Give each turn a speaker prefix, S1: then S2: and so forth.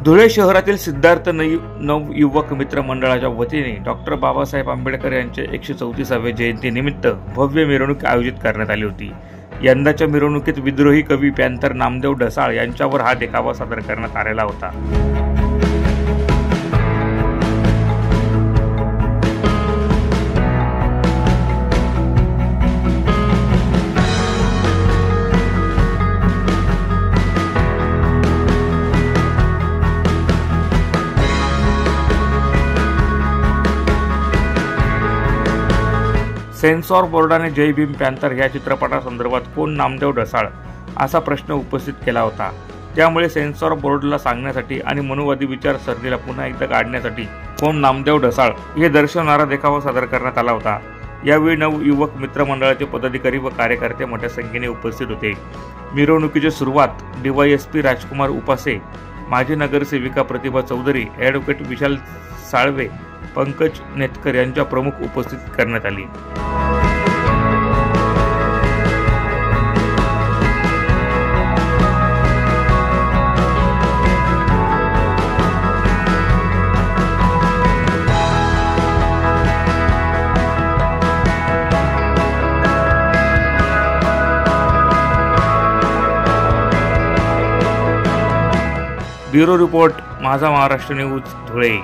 S1: धुळे शहरातील सिद्धार्थ नवयुवक मित्र मंडळाच्या वतीने डॉक्टर बाबासाहेब आंबेडकर यांच्या 134व्या जयंतीनिमित्त भव्य मिरवणूक आयोजित करण्यात आली होती। यंदाच्या मिरवणुकीत विद्रोही कवी पॅंथर नामदेव ढसाळ यांच्यावर हा देखावा सादर करण्यात आलेला होता। सेन्सॉर बोर्डाने जय भीम पॅंथर या चित्रपटासंदर्भात कोण नामदेव ढसाळ असा प्रश्न उपस्थित केला होता। त्यामुळे सेन्सॉर बोर्डला सांगण्यासाठी आणि मनुवादी विचारसरणीला पुन्हा एकदा काढण्यासाठी कोण नामदेव ढसाळ हे दर्शवणारा देखावा सादर करण्यात आला होता। यावेळी नवयुवक मित्र मंडळाचे पदाधिकारी व कार्यकर्ते मोठ्या संख्येने उपस्थित होते। मिरवणुकीची सुरुवात DYSP राजकुमार उपासे, माजी नगरसेविका प्रतिभा चौधरी, ॲडव्होकेट विशाल साळवे, पंकज नेतकर यांच्या प्रमुख उपस्थित करण्यात आली। ब्युरो रिपोर्ट, माझा महाराष्ट्र न्यूज, धुळे।